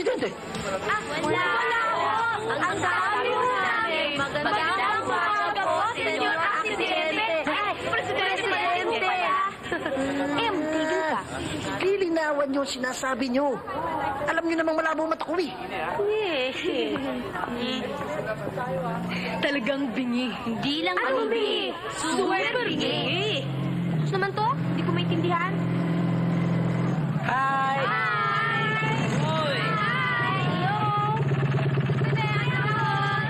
presidente. Wala. Ang dami mo namin. Magandang umaga po, Senyor Presidente. Presidente. Tigil ka. Lilinawan niyo ang sinasabi niyo. Alam niyo namang malabo mata ko eh. Talagang bingi. Hindi lang bingi. Super bingi. Ano naman to? Hindi ko maintindihan. Hi! Hoy! Hello!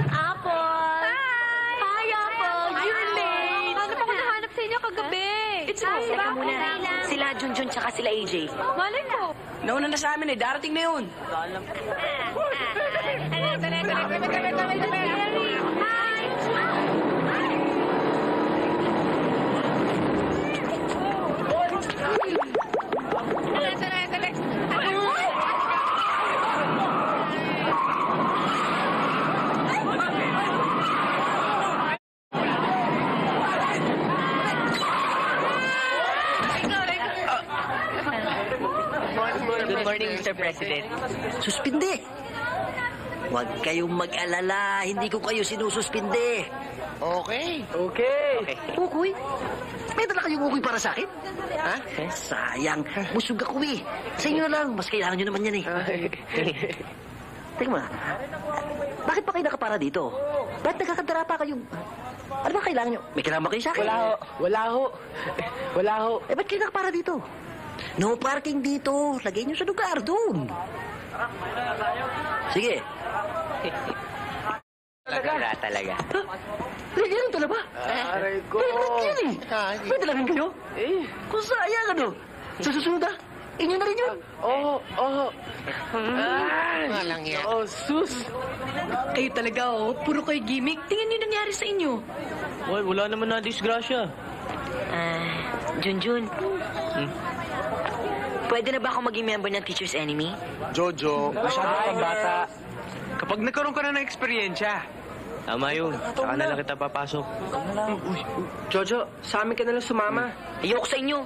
Apple! Hi, Apple! You're late! Hanap ako nahanap sa inyo kagabi. It's okay. Teka muna. Sila Junjun tsaka sila AJ. Malay ko. Nauna na sa amin eh. Darating na yun. Good morning, Mr. President. Suspindi. Huwag kayong mag-alala. Hindi ko kayo sinususpindi. Okay. Ukoy? May dala kayong ukoy para sa akin? Ha? Sayang. Busog ako eh. Sa inyo na lang. Mas kailangan nyo naman yan eh. Teka mo. Bakit pa kayo nakapara dito? Bakit nagkakadara pa kayong... Ano ba kailangan nyo? May kailangan ba kayo sa akin? Wala ho. Eh, ba't kayo nakapara dito? No parking dito. Lagay nyo sa lugar doon. Sige. Talaga. Lagyan lang talaga. Aray ko. Yan eh. May dala rin kayo? Kung sayang ano. Sa susunod inyo na rin yun. Walang yan. Sus. Kayo talaga, puro kayo gimmick. Tingnan niyo nangyari sa inyo. Wala naman na disgrasya. Junjun. Pwede na ba ako maging member ng Teacher's Enemy? Jojo, masyado kang bata. Kapag nagkaroon ka na ng eksperyensya. Tama yun. Saka na lang kita papasok. Jojo, sa amin ka na lang sumama. Ayoko sa inyo.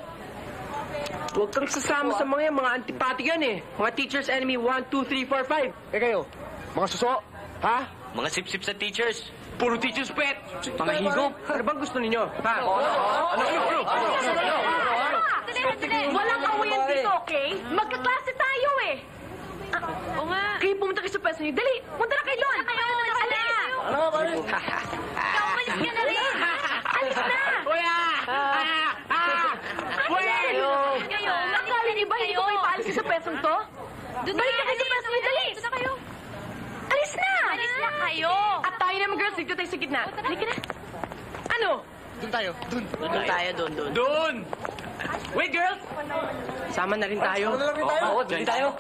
Huwag kang sasama sa mga yan. Mga antipati yan eh. Mga Teacher's Enemy 1, 2, 3, 4, 5. Kayo, mga suso, ha? Mga sip-sip sa teachers. Puro teacher's pet. Mga higop. Ano bang gusto ninyo? Ha? Walang kawayan dito, okay? Magkaklase tayo eh. Oo nga. Kayo pumunta kayo sa pwesto niyo. Dali, punta na kay Lon. Alis! Ikaw, umalis ka na rin. Alis na! Kayo, akala niyo ba hindi ko kayo paalis sa pwestong to? Balik na kayo sa pwesto niyo, dali! Alis na! Alis na kayo! At tayo naman, girls. Dito tayo sa gitna. Halika na. Ano? Doon tayo. Doon! Wait, girls! Sama na rin tayo. Oo, doon tayo.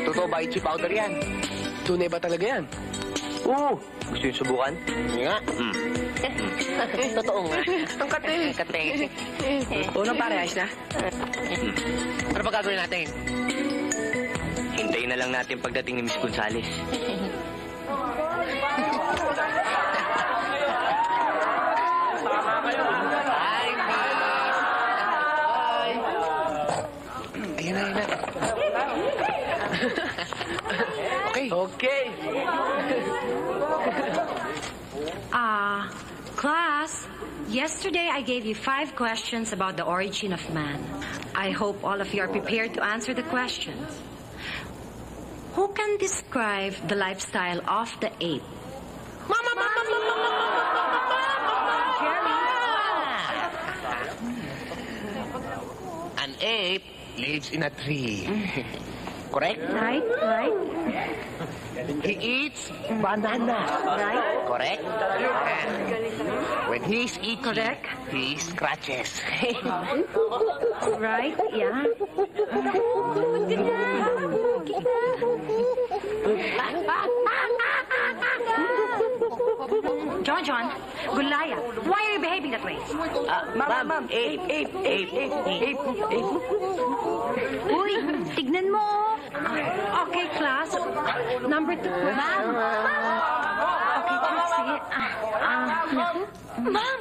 Totoo ba itchy powder yan? Tunay ba talaga yan? Oo. Gusto yung subukan? Nga. Totoo nga. Ang kate. Kate. Unang pare, ayos na? Ano ba gagawin natin? Hintayin na lang natin pagdating ni Miss Gonzales. Ayan na. Okay. Class, yesterday I gave you 5 questions about the origin of man. I hope all of you are prepared to answer the questions. Who can describe the lifestyle of the ape? ape lives in a tree. Correct? Right. He eats banana. Right. Correct? When he's eating, Correct. he scratches. Right. Yeah. John, Gulaya, why are you behaving that way? Ma'am, ape. Uy, tignan mo. Okay, class. Number 2. Ma'am. Okay, class. Sige. Ma'am.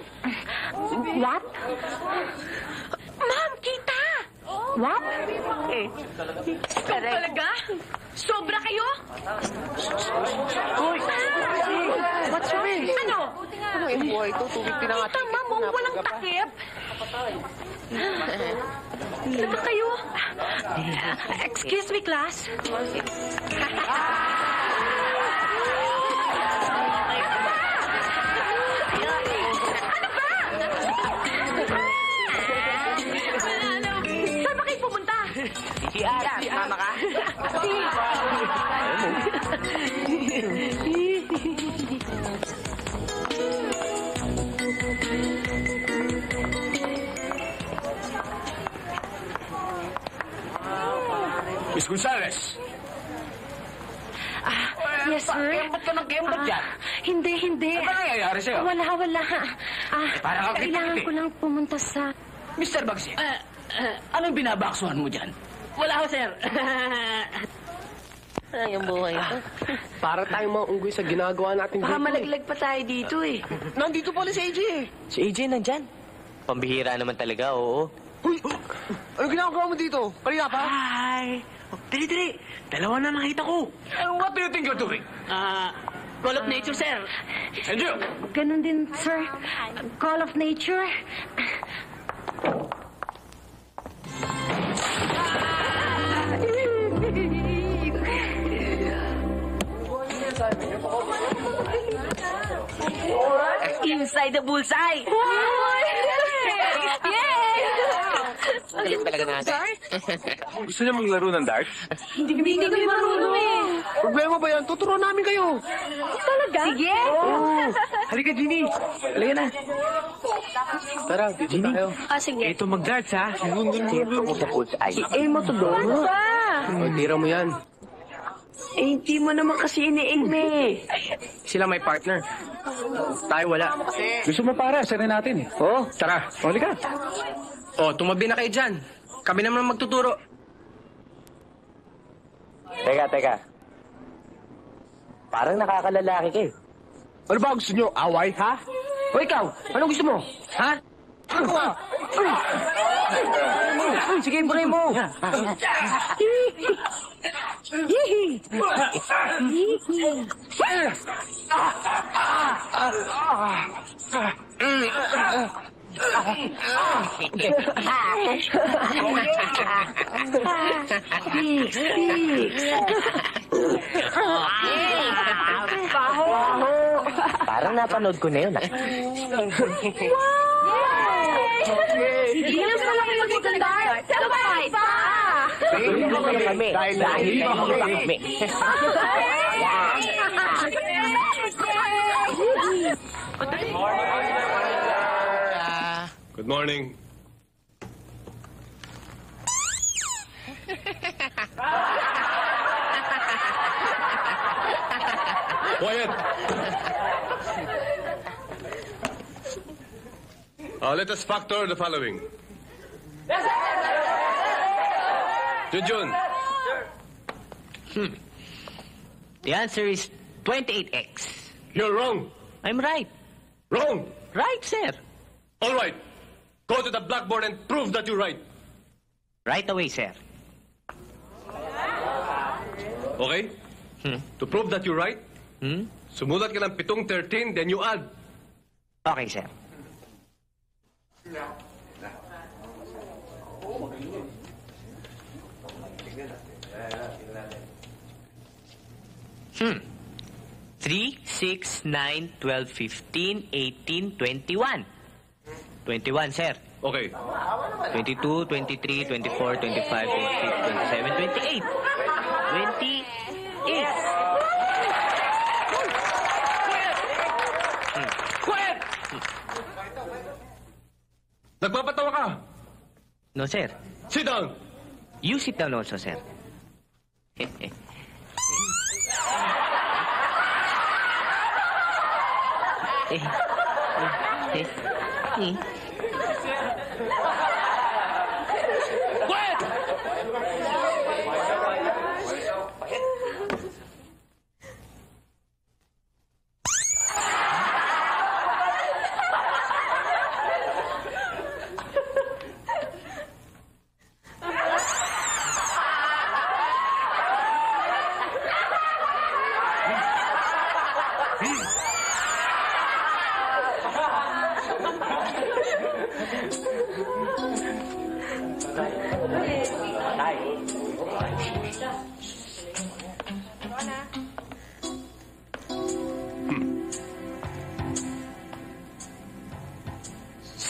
What? Ma'am, kita! What? Ikaw talaga? Sobra kayo? What's wrong? Ano? Ano yung buhay ito? Tubig Kita, pinangatin. ma'am, walang takip. Saan kayo? Excuse me, class. Saan ba kayo pumunta? Mama ka? Miss Gonzales! Yes, sir. Ba't ka nag-kembot dyan? Hindi. Ano nangyayari sa'yo? Wala. parang kang Kailangan kitikiti. ko lang pumunta sa... Mr. Bagsi, Anong binabaksuhan mo dyan? Wala ho, sir. Ay, ang buhay ito. Para tayong mga unggoy sa ginagawa natin Baka dito. malaglag pa tayo dito eh. Nandito pala si AJ eh. Si AJ nandyan. Pambihira naman talaga, oo. Uy, ano ginagawa mo dito? Kanina pa? Ay, dali. Dalawa na nakita ko. what do you think you're doing? Call of nature, sir. And you? Ganun din, sir. Call of nature. Inside the bullseye. Galing talaga natin. Gusto niyo maglaro ng darts? Hindi ko marunong eh. Problema ba yan? Tuturuan namin kayo. Talaga? Sige. Halika, Ginny. Halika na. Tara, dito tayo. Sige. Ito mag-darts, ha? Aim mo to doon. O, tira mo yan. Hindi mo naman kasi ini-aim eh. Sila may partner. Tayo wala. Gusto mo para, sarin natin eh. Oo. Tara, halika. O, tumabi na kayo dyan. Kami naman ang magtuturo. Teka. Parang nakakalalaki kayo. Ano ba gusto nyo? Away, ha? O ikaw, anong gusto mo? Ha? Sige, bugay mo. Parang napanood ko na yun, ah. Hindi lang pala kayo magaganda. Sabay pa! Kami. Dahil kami. Good morning. Quiet. Let us factor the following. Junjun. The answer is 28x. You're wrong. I'm right. Wrong. Right, sir. All right. Go to the blackboard and prove that you're right. Right away, sir. Okay? To prove that you're right, Hmm? sumulat ka ng 7-13, then you add. Okay, sir. Hmm. 3, 6, 9, 12, 15, 18, 21. 21, sir. Okay. 22, 23, 24, 25, 26, 27, 28. 28. Quiet! Nagpapatawa ka. No, sir. Sit down. You sit down also, sir. Quiet!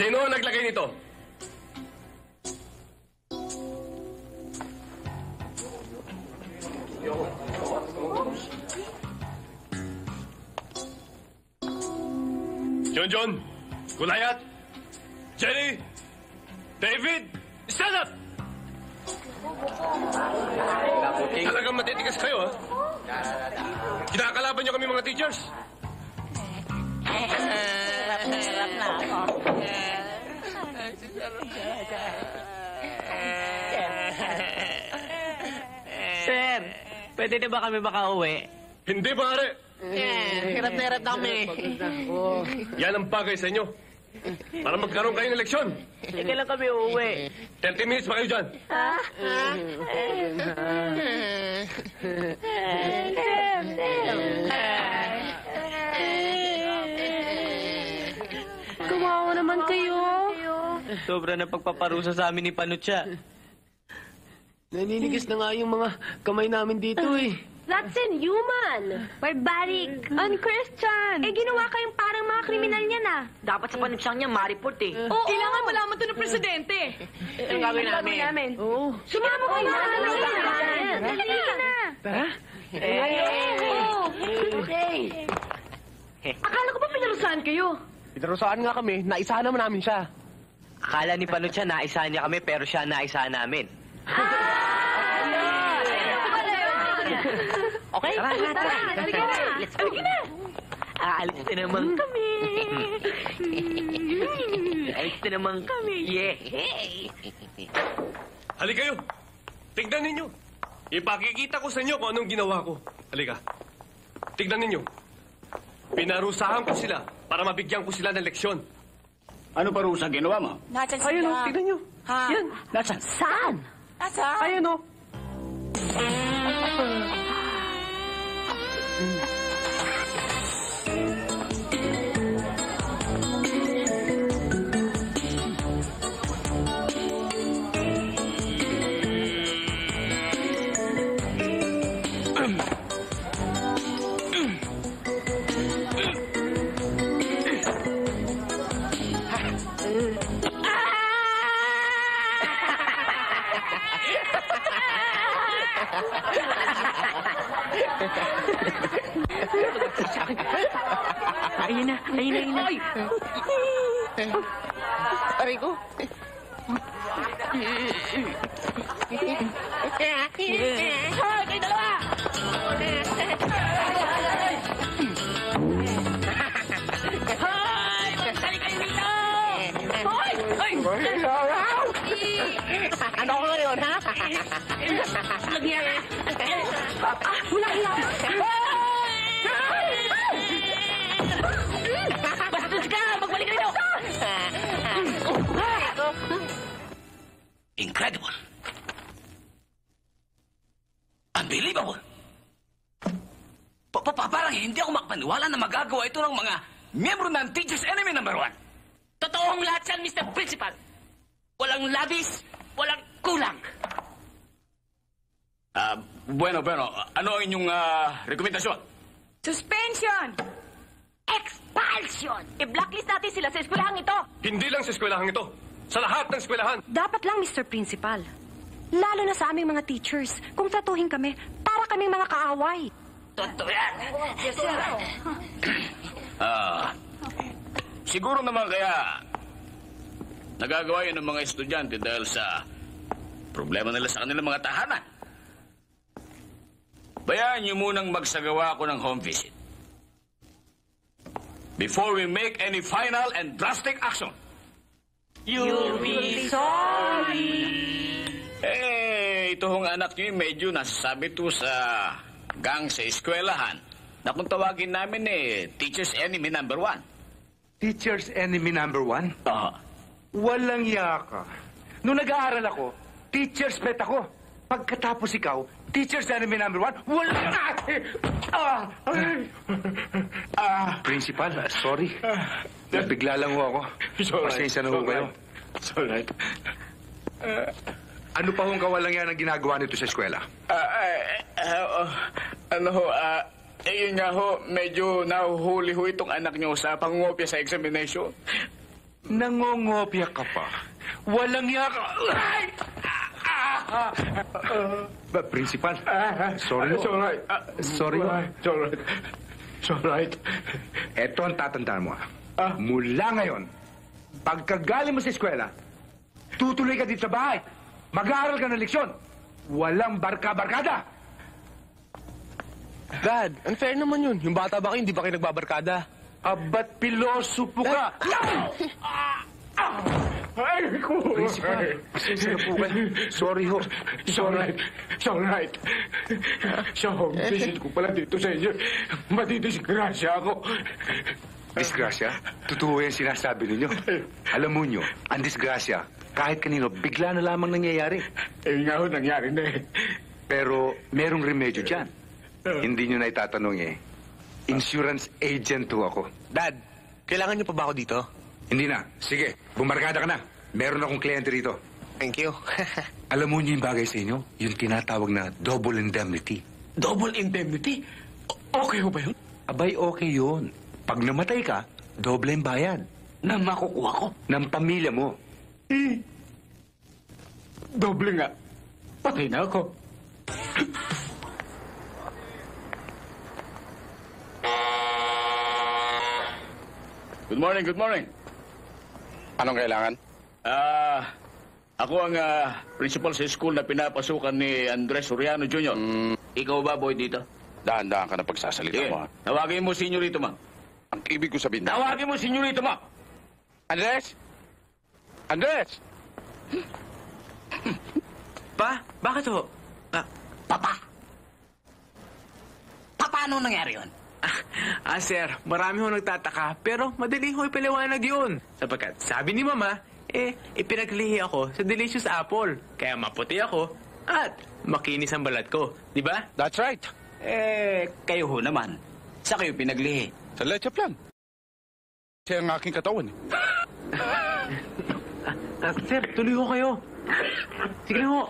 Sino ang naglagay nito? John, Gulayat, Jenny, David, stand up! Talagang matitigas kayo, ha? Kinakalaban niyo kami mga teachers. Sir, pwede na ba kami makauwi? Hindi, pare. Hirap na kami. Yan ang bagay sa inyo. Para magkaroon kayo ng leksyon. Kailan kami uuwi? 30 minutes pa kayo dyan. Kawawa naman kayo. Sobra na pagpaparusa sa amin ni Panutya. Naninigas na nga yung mga kamay namin dito eh. That's inhuman. Barbaric. Unchristian. Eh, ginawa kayong parang mga kriminal niyan, ah. Dapat sa Panutyang niya, ma-report eh. Oo. Kailangan malaman to ng presidente. Ang gagawin namin? Oo. Sumama kayo na. Dali na. Tara. Akala ko ba pinarusahan kayo? Pinarusaan nga kami, naisahan naman namin siya. Akala ni Panutya naisahan niya kami, pero siya naisahan namin. Okay? Tara. Halika na. Halika na. Aalis na naman kami. Aalis na naman kami. Yeah. Halika kayo. Tignan ninyo. Ipakikita ko sa inyo kung anong ginawa ko. Halika. Tignan ninyo. Pinarusahan ko sila para mabigyan ko sila ng leksyon. Ano parusa ginawa mo? Ayun o, tignan nyo. Yan. Nasaan? Saan? Ayun o. Ayun na. Ay! Aray ko. Hoy, kayo dalawa! Hoy! Magdali kayo dito! Hoy! Hoy! Ano ko ngayon, ha? Nagyari! Wala hiya! Bastos ka! Magbalik ka dito! Incredible. Unbelievable. Parang hindi ako makapaniwala na magagawa ito ng mga miyembro ng Teachers Enemy No. 1. Totoong lahat yan, Mr. Principal. Walang labis, walang kulang. Bueno. Ano ang inyong rekomendasyon? Suspension! Expulsion! I-blacklist natin sila sa eskwelahang ito. Hindi lang sa eskwelahang ito. Sa lahat ng eskwelahan. Dapat lang, Mr. Principal. Lalo na sa aming mga teachers. Kung tratuhin kami, para kaming mga kaaway. Totoo yan. Siguro naman kaya nagagawa yun ng mga estudyante dahil sa problema nila sa kanilang mga tahanan. Bayaan niyo munang magsagawa ako ng home visit before we make any final and drastic action. You'll be sorry. Ito hong anak niyo medyo nasasabi to sa gang sa eskwelahan na kung tawagin namin teacher's enemy number 1. Teacher's enemy number 1? Oo. Walang yaka. Nung nag-aaral ako, teacher's pet ako. Pagkatapos ikaw, teacher's enemy number 1, wala Principal, sorry. Nabigla lang ho ako. Pasensya na ho kayo. It's all right. Ano pa hong kawalang yan ang ginagawa nito sa eskwela? Yun nga ho, medyo nahuhuli ho itong anak niyo sa pangungopia sa examination. Nangongopya ka pa? Walang yaka. Principal, sorry It's ho. all right. Sorry ho. It's all right. It's all right. Eto ang tatandaan mo. Mula ngayon, pagkagaling mo sa eskwela, tutuloy ka dito sa bahay. Mag-aaral ka ng leksyon. Walang barka-barkada. Dad, unfair naman yun. Yung bata ba kayo, hindi ba kayo nagbabarkada? Abat pilosopo ka. Ay, ko. Principal, pasensya na po kayo. Sorry ho. It's all right. It's all right. Sa home visit ko pala dito sa inyo, madidisgrasya ako. Disgrasya? Totoo yan sinasabi ninyo. Alam mo nyo, ang disgrasya, kahit kanino, bigla na lamang nangyayari. Nga ho, nangyari na Pero merong remedyo dyan. Hindi nyo na itatanong Insurance agent ho ako. Dad, kailangan niyo pa ba ako dito? Hindi na. Sige, bumarkada ka na. Meron akong kliyente rito. Thank you. Alam mo nyo yung bagay sa inyo? Yung tinatawag na double indemnity. Double indemnity? Okay ho ba yun? Abay, okay yun. Pag namatay ka, doble ang bayad. Na makukuha ko? Ng pamilya mo. Doble nga. Patay na ako. Good morning, good morning. Anong kailangan? Ako ang principal sa school na pinapasukan ni Andres Soriano Jr. Ikaw ba, boy, dito? Dahan-dahan ka na pagsasalita Sige, mo. tawagin mo senyorito mo. Ang ibig ko sabihin. Tawagin mo senyorito mo. Andres? Andres? Pa, bakit ho? Papa. Paano nangyari yun? Sir, marami ho nagtataka, pero madali ho ipaliwanag yun. Sapagkat sabi ni Mama, ipinaglihi ako sa delicious apple. Kaya maputi ako at makinis ang balat ko. Di ba? That's right. Kayo ho naman. Sa kayo pinaglihi? Sa leche plan. Siya ang aking katawan. Sir, tuloy ho kayo. Sige ho.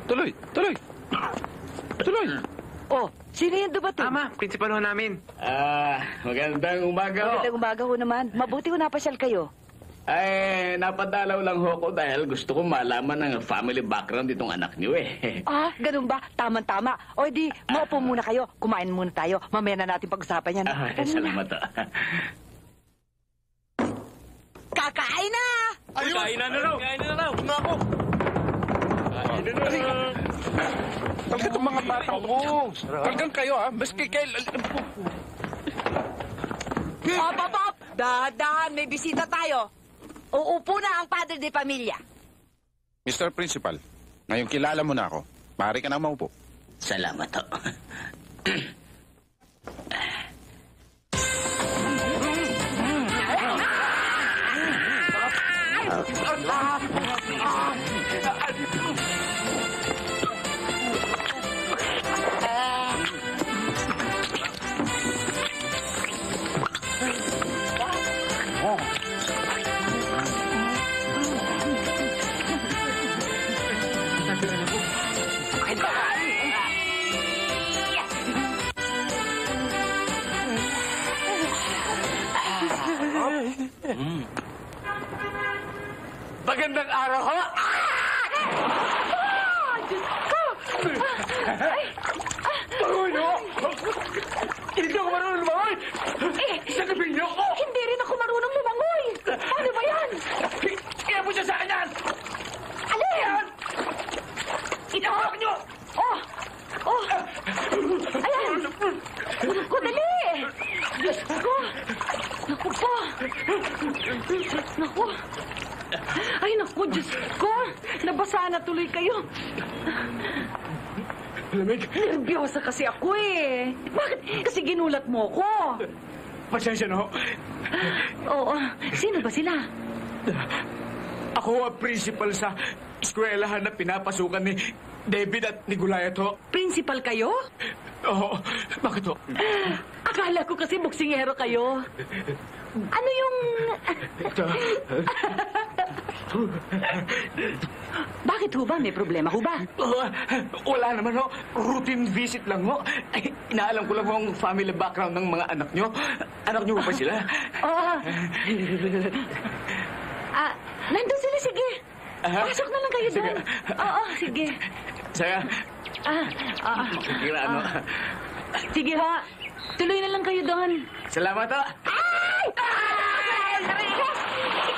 Tuloy, tuloy. Tuloy. Oh, sino yung dumating? Tama, principal ho namin. Magandang umaga ho. Magandang umaga ho naman. Mabuti ho napasyal kayo. Ay, napadalaw lang ho ko dahil gusto ko malaman ng family background itong anak niyo Ah, ganun ba? Tama-tama. O di, maupo muna kayo. Kumain muna tayo. Mamaya na natin pag-usapan yan. Salamat ho. Kakain na! Kain na raw. Kain na raw. Kain na ako. Talaga itong mga bata mo. Talagang kayo, Maski kailan... Pop! Dahan-dahan, may bisita tayo. Uupo na ang padre de pamilya. Mr. Principal, ngayong kilala mo na ako, maaari ka na maupo. Salamat ho. Magandang araw ho! Bangoy ho! Hindi ako marunong lumangoy! Sagabin niyo ako! Hindi rin ako marunong lumangoy. Paano ba yan? Kaya mo siya sa akin yan! Alin? Ito? niyo! Oh! Oh! Ayan! Naku, dali! Diyos ko! Naku po! Naku! Ay, naku, Diyos ko! Nabasa na tuloy kayo. Lamig. Nervyosa kasi ako eh. Bakit? Kasi ginulat mo ko. Pasensya na ho. Oo. Sino ba sila? Ako ang principal sa eskwelahan na pinapasukan ni David at ni Goliath ho. Principal kayo? Oo. Bakit ho? Akala ko kasi boksingero kayo. Ano yung... Bakit ho ba? May problema ho ba? Wala naman ho. Routine visit lang ho. Ay, inaalam ko lang ho ang family background ng mga anak nyo. Anak nyo ba sila? Oo. Nandun sila, sige. Pasok na lang kayo doon. Oo, sige. Saya. Sige na, ano? Sige ho. Tuloy na lang kayo doon. Salamat ho. Ay!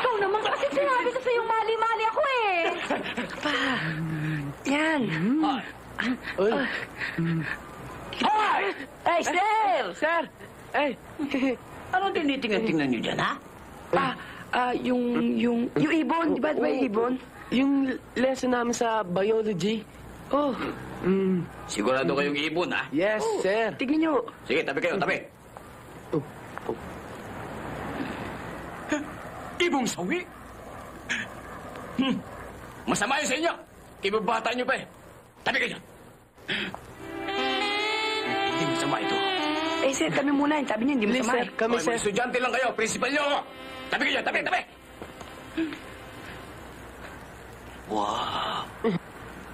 Ikaw naman kasi sinabi ko sa'yo mali-mali ako eh. Yan. Hoy! Hey, sir! Sir! Eh, Anong tinitingnan-tingnan niyo dyan, ha? yung ibon, di ba? Di ba yung ibon? Yung lesson namin sa biology. Oh. Sigurado kayong ibon, ha? Yes, sir. Tignan nyo. Sige, tabi kayo, tabi. Ibong sawi. Masama yun sa inyo. Ibabata nyo pa eh. Tabi kayo. Hindi masama ito. Eh, sir, kami muna. Sabi niya, hindi mo Please, sir. Kami, Hoy, sir. mga estudyante lang kayo. Principal nyo ako. Tabi kayo, tabi, tabi.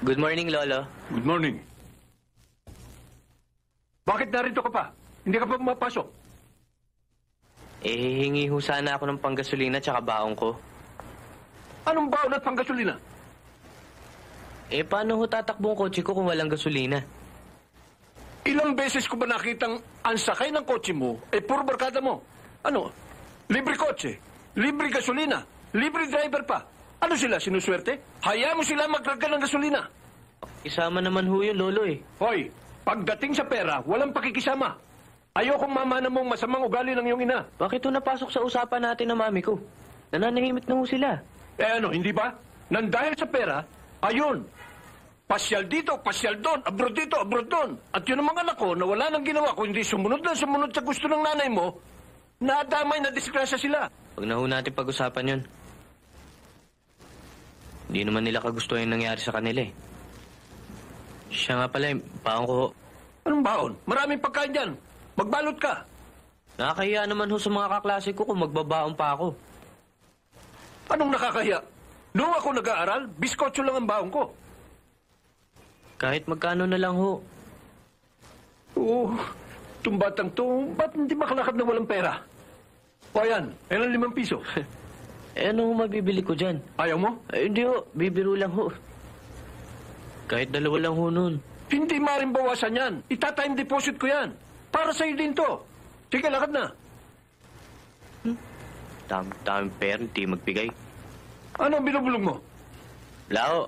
Good morning, Lolo. Good morning. Bakit narito ka pa? Hindi ka pa mapasok? Eh, hingi ho sana ako ng panggasolina tsaka baong ko. Anong baon at panggasolina? Eh, paano ho tatakbo ang kotse ko kung walang gasolina? Ilang beses ko ba nakitang ansakay ng kotse mo, puro barkada mo? Ano? Libre kotse, libre gasolina, libre driver pa. Ano sila, sinuswerte? Hayaan mo sila magkarga ng gasolina. Isama naman ho yun, Lolo eh. Hoy, pagdating sa pera, walang pakikisama. Ayokong mamana mong masamang ugali ng iyong ina. Bakit ho napasok sa usapan natin ng mami ko? Nananahimik na ho sila. Ano, hindi ba? Nang dahil sa pera, ayun. Pasyal dito, pasyal doon, abroad dito, abroad doon. At yun ang mga anak ko na wala nang ginawa kundi sumunod lang sumunod sa gusto ng nanay mo, nadamay na disgrasya sila. Huwag na ho natin pag-usapan yun. Hindi naman nila kagusto yung nangyari sa kanila eh. Siya nga pala, baong ko ho. Anong baon? Maraming pagkain dyan. Magbalot ka. Nakakahiya naman ho sa mga kaklase ko kung magbabaon pa ako. Anong nakakahiya? Noong ako nag-aaral, biskotso lang ang baon ko. Kahit magkano na lang ho. Oo, itong batang to, ba't hindi makalakad na walang pera? O yan, ang 5 piso. Eh ano ho mabibili ko dyan? Ayaw mo? Eh, hindi ho, bibiro lang ho. Kahit 2 lang ho nun. Hindi maaaring bawasan yan. Ita-time deposit ko yan. Para sa'yo din to. Sige, lakad na. Daming pera, hindi magbigay. Ano ang binubulong mo? Wala ho.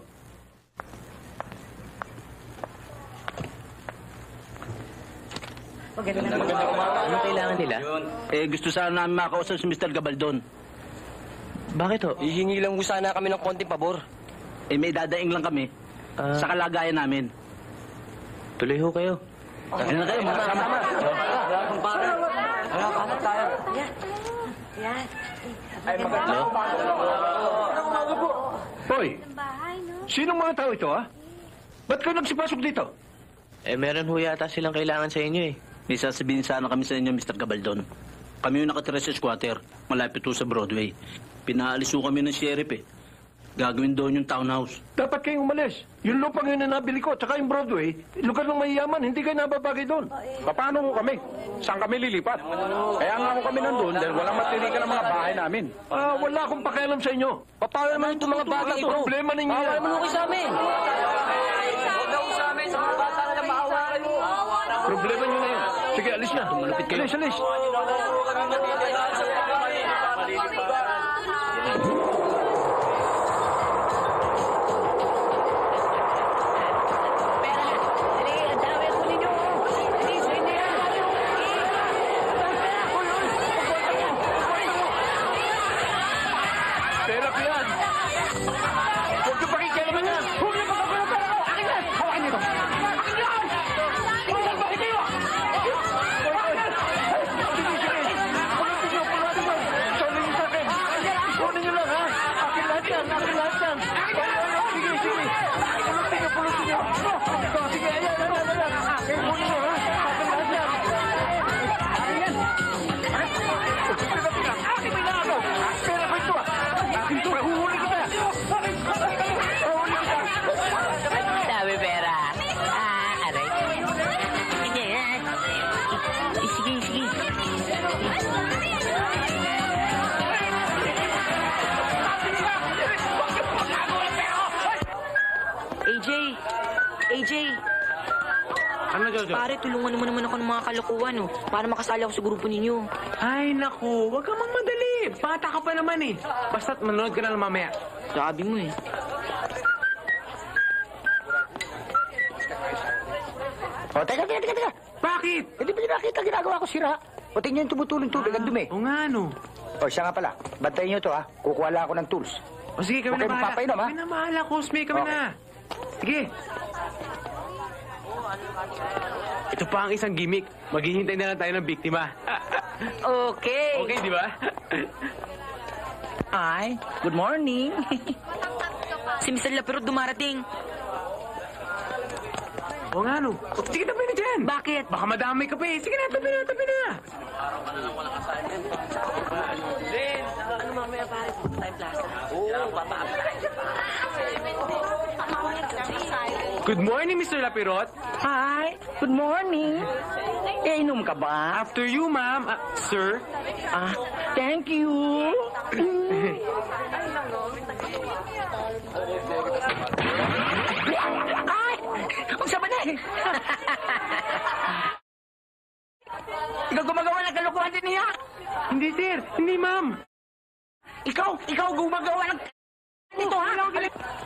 Ano kailangan nila? Gusto sana namin makausap si Mr. Gabaldon. Bakit ho? Hihingi lang ko sana kami ng konting pabor. May dadaing lang kami sa kalagayan namin. Tuloy ho kayo. Ano na kayo, makasama. Hello? Hoy, sinong mga tao ito, ha? Ba't ka nagsipasok dito? Eh, meron ho yata silang kailangan sa inyo eh. May sasabihin sana kami sa inyo, Mr. Gabaldon. Kami yung nakatira sa squatter, malapit po sa Broadway. Pinaalis po kami ng sheriff eh. Gagawin doon yung townhouse. Dapat kayong umalis. Yung lupang yun na nabili ko, tsaka yung Broadway, lugar ng mayayaman, hindi kayo nababagay doon. Paano ho kami? Saan kami lilipat? Kaya nga ho kami nandun dahil walang matirikan ng mga bahay namin. Wala akong pakialam sa inyo. Paano naman itong mga bagay ito? Problema ninyo yan. Maawa naman kayo sa amin. Problema nyo na yan. Sige, alis na. Malapit kayo. Alis. AJ! Ano, Jojo? Pare, tulungan mo naman ako ng mga kalokohan, oh, para makasali ako sa grupo ninyo. Ay, naku. Huwag kang magmadali. Bata ka pa naman eh. Basta't manonood ka na lang mamaya. Sabi mo eh. O, teka. Bakit? Hindi ba niyo nakita ginagawa ko sira? O, tingnan yung tumutulong tubig, ang dumi. O nga, no. O, siya nga pala. Bantayin niyo to, ha? Kukuha lang ako ng tools. O sige, kami Okay, na bahala. magpapainom, ha? Kami na bahala, Cosme. Kami Okay. na. Sige. Ito pa ang isang gimmick. Maghihintay na lang tayo ng biktima. Okay. Okay, di ba? Ay, good morning. Si Mr. Lapirot dumarating. O nga, no. Sige, tabi na dyan. Bakit? Baka madamay ka pa eh. Sige na, tabi na. Good morning, Mr. Lapirot. Hi, good morning. Inom ka ba? After you, ma'am. Sir. Thank you. Ay! Kung saan ba na eh? Ikaw gumagawa ng kalokohan din niya? Hindi, sir. Hindi, ma'am. Ikaw gumagawa ng... Ito, ha?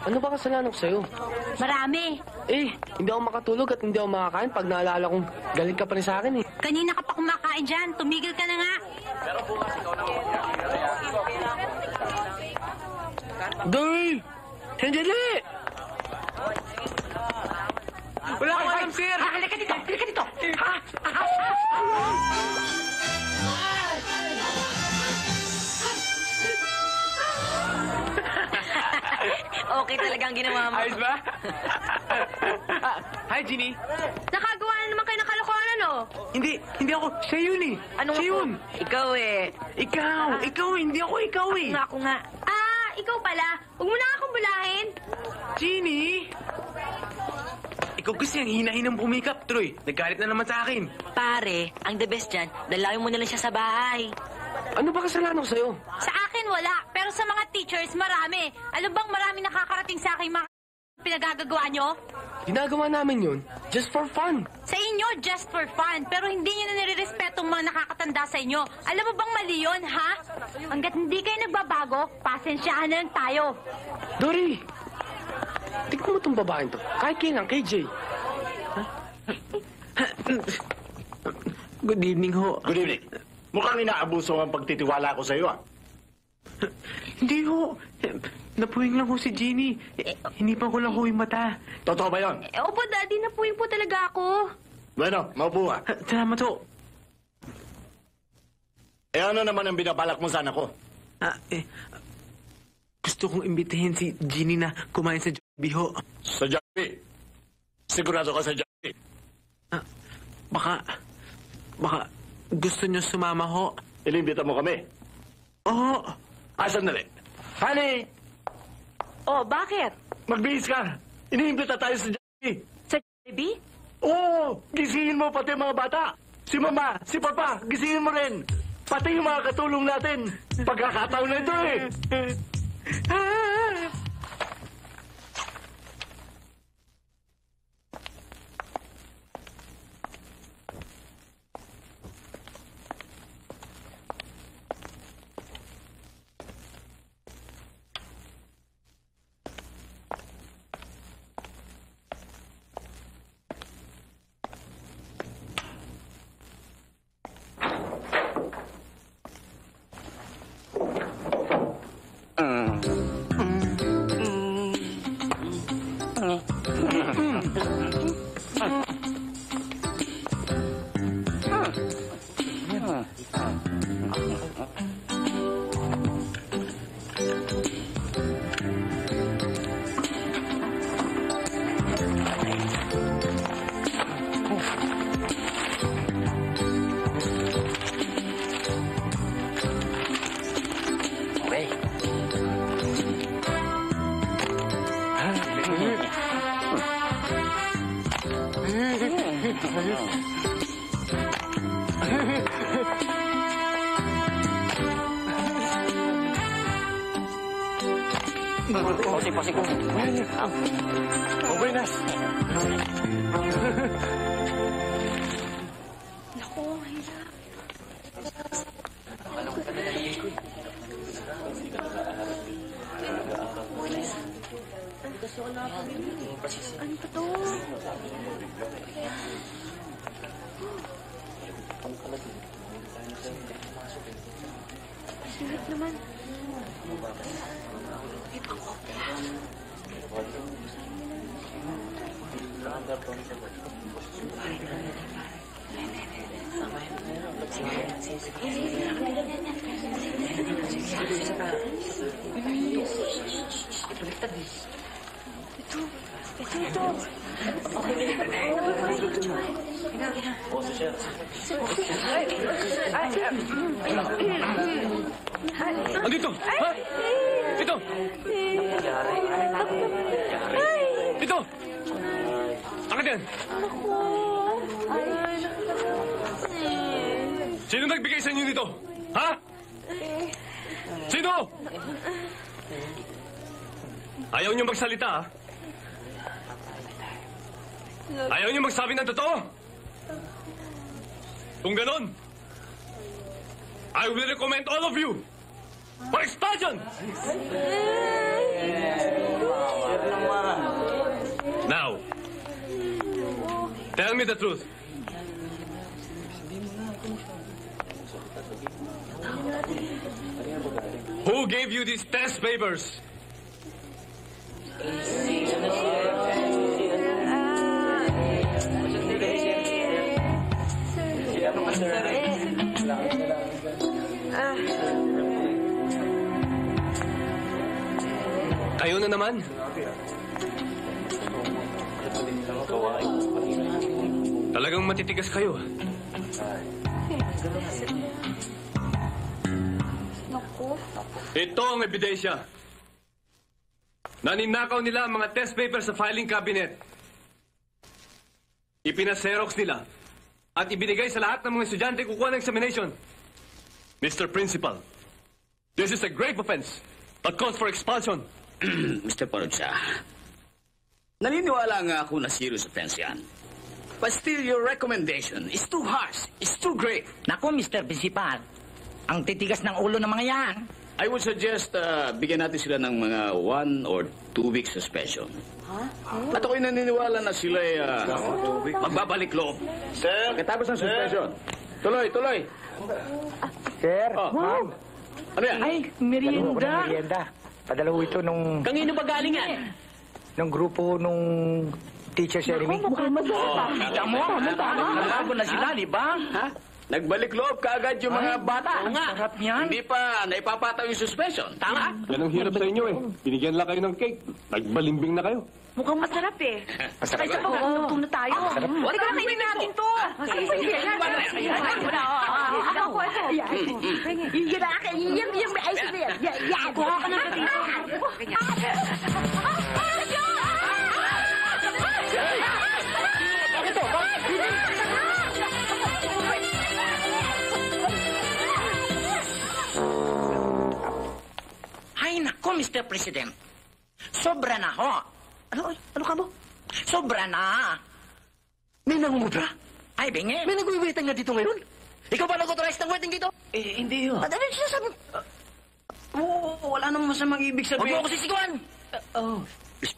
Ano ba kasalanan ko sa'yo? Marami. Hindi ako makatulog at hindi ako makakain pag naalala kong galit ka pa rin sa akin eh. Kanina ka pa kumakain dyan. Tumigil ka na nga. Doy! Sandali! Wala akong alam, sir. Halika dito. Ha? Okay talagang ginawa mo. Ayos ba? Hi, Ginny. Nakagawa na naman kayo ng kalokohan, ano? Hindi ako. Siya yun eh. Anong Siya ako? yun. Ikaw eh. Ikaw, hindi ako ikaw eh. Ako nga. Ikaw pala. Huwag mo na akong bulahin. Ginny! Ikaw kasi ang hinahinang pumikap, Troy. Naggalit na naman sa akin. Pare, ang the best dyan, dalawin mo na lang siya sa bahay. Ano ba kasalanan ko sa'yo? Sa akin, wala. Pero sa mga teachers, marami. Alam bang marami nakakarating sa akin mga pinagagagawa nyo? Ginagawa namin yun just for fun. Sa inyo, just for fun. Pero hindi nyo na nire-respeto ang mga nakakatanda sa inyo. Alam mo bang mali yun, ha? Hanggat hindi kayo nagbabago, pasensyahan na lang tayo. Dory! Tignan mo itong babaeng to. Kahit kailan, KJ. Good evening ho. Good evening. Mukhang inaabuso ang pagtitiwala ko sa iyo, ah. Hindi ho. Napuwing lang ho si Ginny. Hinipan ko lang ho yung mata. Totoo ba yun? Opo, Daddy, napuwing po talaga ako. Bueno, maupo ka. Salamat ho. Ano naman ang binabalak mo sana ko? Gusto kong imbitahin si Ginny na kumain sa Jollibee ho. Sa Jollibee? Sigurado ka sa Jollibee? Baka gusto niyo sumama ho. Ilimbita mo kami? Oo. Sandali. Honey! Oh, bakit? Magbihis ka. Iniimbita tayo sa Jollibee. Sa Jollibee? Oo, gisingin mo pati mga bata. Si Mama, si Papa, gisingin mo rin. Pati yung mga katulong natin. Pagkakataon na ito eh. Posik ko. Okay na. Naku, hirap. Ano ba to? Hirap naman. Andito! Ha? Dito! Dito! Akit yan! Sino nagbigay sa inyo dito? Ha? Sino? Ayaw niyo magsalita, ha? Ayaw niyo magsabi ng totoo? Kung ganon, I will recommend all of you for expulsion! Now, tell me the truth. Who gave you these test papers? Kayo na naman. Talagang matitigas kayo. Ito ang ebidensya. Naninakaw nila ang mga test papers sa filing cabinet. Ipinaserox nila at ibinigay sa lahat ng mga estudyante kukuha ng examination. Mr. Principal, this is a grave offense that calls for expulsion. Mr. Porcha, naniniwala nga ako na serious offense yan. But still, your recommendation is too harsh. It's too grave. Naku, Mr. Principal. Ang titigas ng ulo ng mga yan. I would suggest bigyan natin sila ng mga 1 or 2 weeks suspension. At ako'y naniniwala na sila magbabalik loob. Sir? Pagkatapos ng suspension. Tuloy, tuloy. Sir? Ma'am. Ano yan? Ay, merienda. Merienda. Padala ko ito nung... Kanino ba galing yan? Nung grupo nung teacher Jeremy. Mukhang masarap. Kita mo, nagbago na sila, di ba? Ha? Nagbalik loob kaagad yung mga bata. Oo nga. Sarap yan. Hindi pa naipapataw yung suspension. Tama? Yan ang hirap sa inyo eh. Binigyan lang kayo ng cake. Nagbalimbing na kayo. Mukhang masarap eh. Masarap Kaysa pa, luto na tayo. Wala ka kainin natin to. Ano ba yun? Ako, ito. Yung lalaki, yung may ice cream. Yan. Kuha ka na dito. Ay, nako, Mr. President. Sobra na ho. Ano ka mo? Sobra na. May nangungubra? Ay, bingi. May nag-waiting na dito ngayon? Ikaw ba nag-authorize ng wedding dito? Hindi ho. Ano yung sinasabi? Wala namang masamang ibig Huwag mo sabihin. ako sisigawan.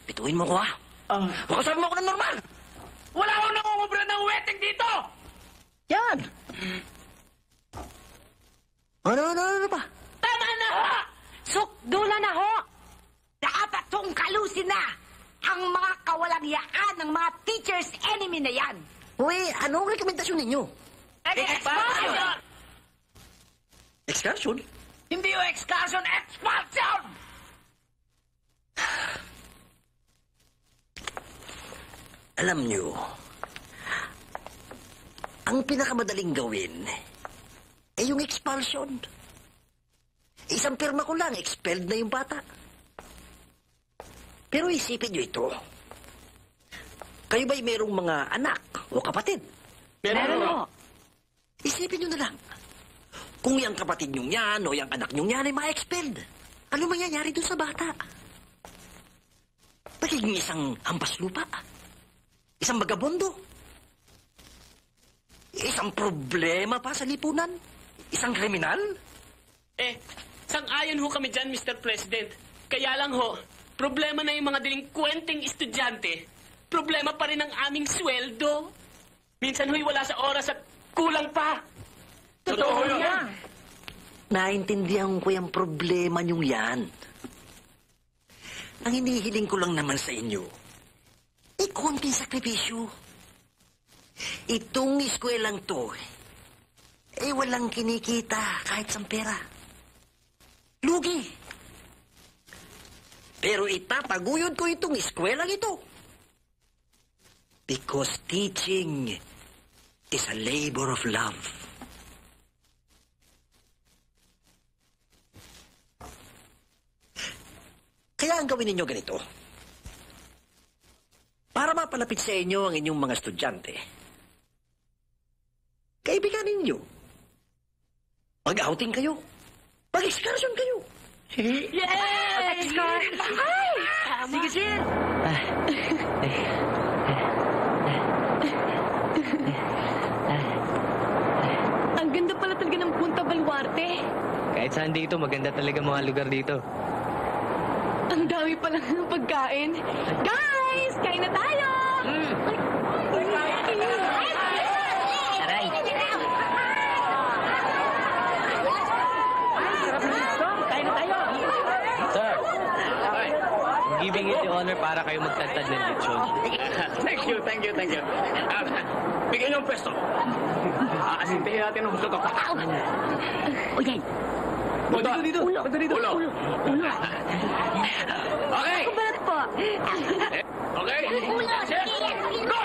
Bituin mo ko, ha? Baka sabi mo ako ng normal. Wala akong nangungubra ng wedding dito! Yan. Ano pa? Tama na ho! Sukdula na ho! Dapat tong kalusin na ang mga kawalagyaan ng mga teacher's enemy na yan. Uy, anong rekomendasyon ninyo? Expulsion! Excursion? Hindi yung excursion, expulsion! Alam nyo, ang pinakamadaling gawin ay yung expulsion. Isang pirma ko lang, expelled na yung bata. Pero isipin nyo ito. Kayo ba'y merong mga anak o kapatid? Meron ho. Isipin nyo na lang. Kung yung kapatid nyo yan o yung anak nyo yan ay ma-expelled, ano mangyayari doon sa bata? Magiging isang hampas lupa. Isang vagabondo. Isang problema pa sa lipunan. Isang kriminal. Sang-ayon ho kami dyan, Mr. President. Kaya lang ho, problema na yung mga delinquenteng estudyante. Problema pa rin ang aming sweldo. Minsan ho'y wala sa oras at kulang pa. Totoo yan. Naintindihan ko yung problema niyong yan. Ang hinihiling ko lang naman sa inyo, konting sakripisyo. Itong eskwelang to, walang kinikita kahit sa pera. Lugi. Pero itataguyod ko itong eskwelang ito. Because teaching is a labor of love. Kaya ang gawin ninyo ganito. Para mapalapit sa inyo ang inyong mga estudyante, kaibigan ninyo. Mag-outing kayo. Mag-excursion kayo. Yay! Excursion! Ay! Sige, sir. Ang ganda pala talaga ng Punta Baluarte. Kahit saan dito, maganda talaga mga lugar dito. Ang dami pala ng pagkain. Guys! Kain na tayo! Aray. Kain na tayo! Sir, giving it the honor para kayo magtantad ng lechon. Thank you. Bigyan niyo ang pwesto. Aasintihin natin ang gusto ko. O yan! Dito. Ulo. Okay. Kubalat po! Okay. Ulo! Go!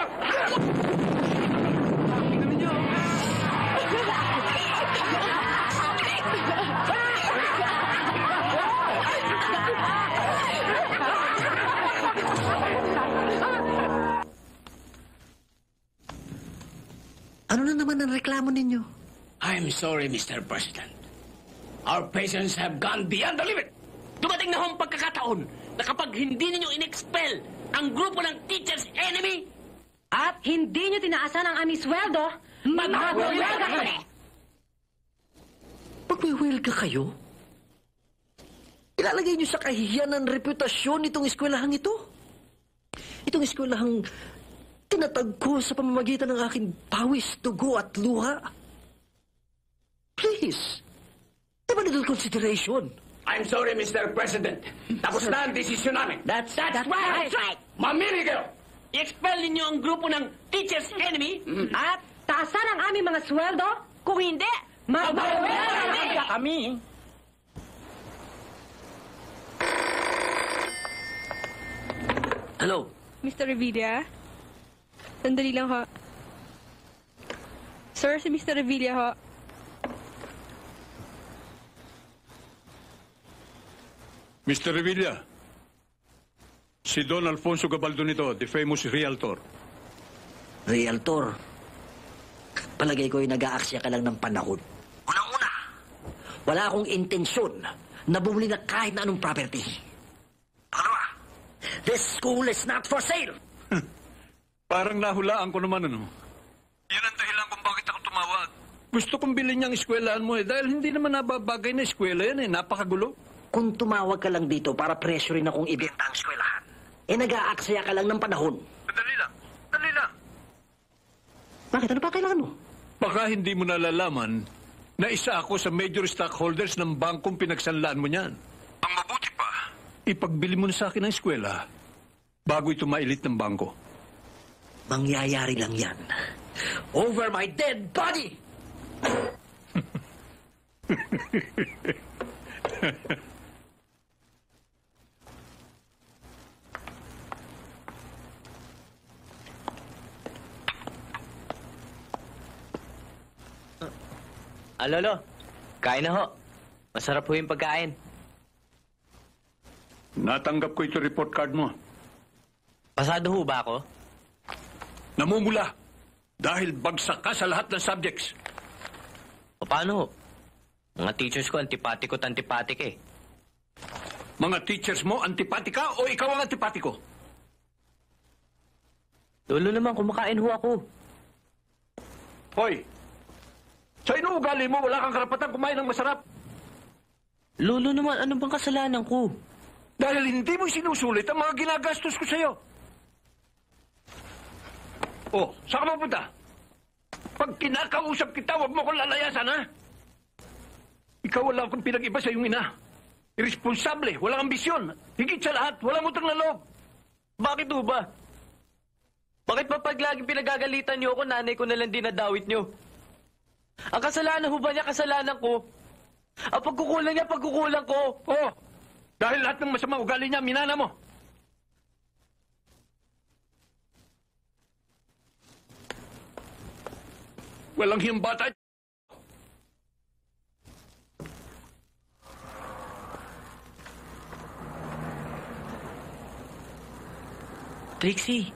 Ano na naman ang reklamo ninyo? I'm sorry, Mr. President. Our patients have gone beyond the limit. Dumating na ho ang pagkakataon na kapag hindi ninyo in-expel ang grupo ng teacher's enemy, At hindi nyo tinaasan ang aming sweldo, magwawelga kami! Magwiwelga kayo? Ilalagay niyo sa kahihiyan ng reputasyon itong eskwelahang ito? Itong eskwelahang tinatag ko sa pamamagitan ng aking pawis, dugo at luha? Please, have a little consideration. I'm sorry, Mr. President. Tapos na ang desisyon namin. That's right! Mamili kayo! i-expel ninyo ang grupo ng teacher's enemy, At taasan ang aming mga sweldo, Kung hindi, magwawelga Kami. Hello? Mr. Revilla? Sandali lang ho. Sir, si Mr. Revilla ho. Mr. Revilla, si Don Alfonso Gabaldonito, the famous realtor. Realtor, palagay ko ay nag-aaksya ka lang ng panahon. Unang-una, wala akong intensyon na bumili na kahit na anong property. Pangalawa, this school is not for sale. Parang nahulaan ko naman, ano? Yan ang dahilan kung bakit ako tumawag. Gusto kong bilhin niyang eskwelahan mo dahil hindi naman nababagay na eskwela yan napakagulo. Kung tumawag ka lang dito para pressurein akong ibenta ang eskwelahan, nag-aaksaya ka lang ng panahon. Dali lang. Dali lang. Bakit? Ano pa kailangan mo? Baka hindi mo nalalaman na isa ako sa major stockholders ng bangkong pinagsanlaan mo niyan. Ang mabuti pa, ipagbili mo na sa akin ang eskwela bago ito mailit ng bangko. Mangyayari lang yan. Over my dead body! Lolo, kain na ho. Masarap ho yung pagkain. Natanggap ko ito report card mo. Pasado ho ba ako? Namumula dahil bagsak ka sa lahat ng subjects. O paano ho? Mga teachers ko antipatik at antipatik eh. Mga teachers mo antipatika o ikaw ang antipatiko? Lolo naman, kumakain ho ako. Hoy! Sa inuugali mo, wala kang karapatan kumain ng masarap. Lolo naman, ano bang kasalanan ko? Dahil hindi mo sinusulit ang mga ginagastos ko sa'yo. Oh, saan ka mapunta? Pag kinakausap kita, huwag mo kong lalayasan, ha? Ikaw wala akong pinag-iba sa iyong ina. Irresponsable, walang ambisyon. Higit sa lahat, walang utang na loob. Bakit ho ba? Bakit pa pag lagi pinagagalitan niyo ako, nanay ko nalang dinadawit niyo? Ang kasalanan ho ba niya, kasalanan ko? Ang pagkukulang niya, pagkukulang ko. Oo, dahil lahat ng masamang ugali niya, minana mo. Walang hiyang bata. Trixie!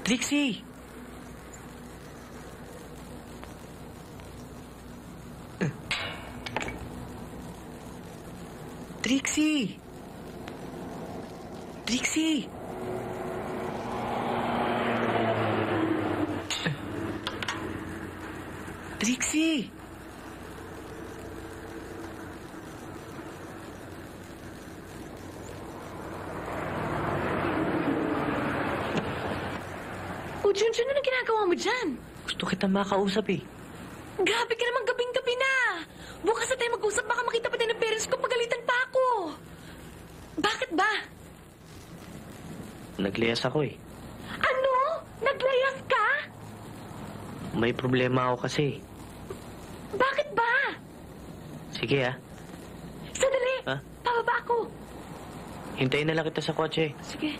Trixie! Trixie! Trixie! Trixie! O, Junjun, ano ginagawa mo dyan? Gusto kita makausap eh. Grabe ka naman, gabing-gabi na. Bukas na tayo mag-usap, baka makita pa tayo ng parents ko, pagalitan pa ako. Bakit ba? Nagliyas ako eh. Ano? Naglayas ka? May problema ako kasi. Bakit ba? Sige ah. Sandali. Ha? Pababa ako. Hintayin na lang kita sa kotse. Sige.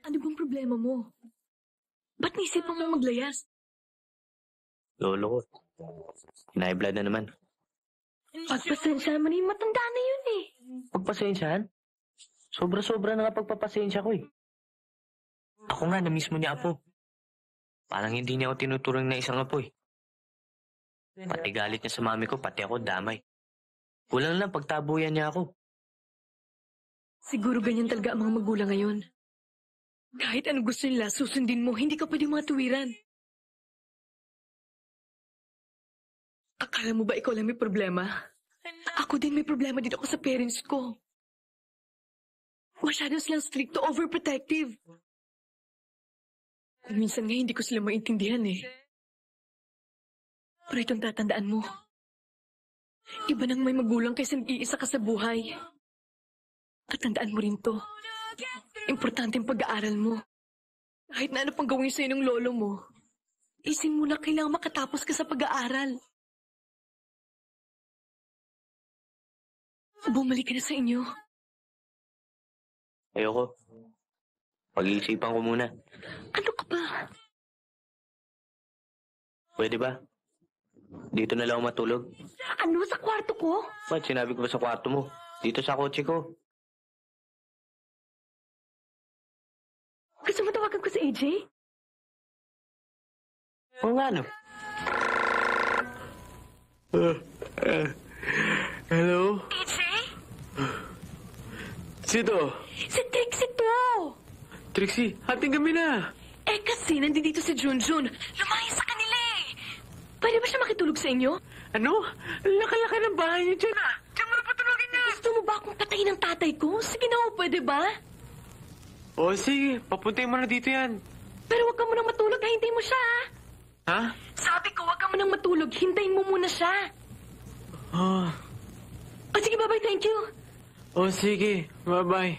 Ano bang problema mo? Ba't naisipan mo maglayas? Lolo ko. Hinahiblad na naman. Pagpasensya naman yung matanda na yun eh. Pagpasensyahan? Sobra-sobra na nga pagpapasensya ko eh. Ako nga na mismo niya apo. Parang hindi niya ako tinuturing na isang apo eh. Pati galit niya sa mami ko, pati ako damay. Kulang lang pagtabuyan niya ako. Siguro ganyan talaga ang mga magulang ngayon. Kahit ano gusto nila, susundin mo, hindi ka pwede matuwiran. Akala mo ba ikaw lang may problema? Ako din may problema din ako sa parents ko. Masyado silang strict to overprotective. Minsan nga hindi ko sila maintindihan eh. Pero itong tatandaan mo. Iba nang may magulang kaysa nag-iisa ka sa buhay. At tandaan mo rin to. Importante ang pag-aaral mo. Kahit na ano pang gawin sa'yo ng lolo mo, ising mo na kailangan makatapos ka sa pag-aaral. Bumalik ka na sa inyo. Ayoko. Pag-iisipan ko muna. Ano ka ba? Pwede ba? Dito na lang ako matulog. Ano? Sa kwarto ko? Ba't sinabi ko ba sa kwarto mo? Dito sa kotse ko. Gusto mo tawagan ko si AJ? Oo nga no. Hello? AJ? Sino? Si Trixie to! Trixie, hating gabi na. Eh kasi nandito si Junjun. Lumayas sa kanila eh. Pwede ba siya makitulog sa inyo? Ano? Laka-laka ng bahay niyo dyan ah. Diyan mo na patulogin niya. Gusto mo ba akong patayin ng tatay ko? Sige na, pwede ba? O sige, papuntayin mo na dito yan. Pero huwag ka munang matulog, hintayin mo siya. Ha? Sabi ko, huwag ka munang matulog, hintayin mo muna siya. Oh. O sige, bye-bye, thank you. O sige, bye-bye.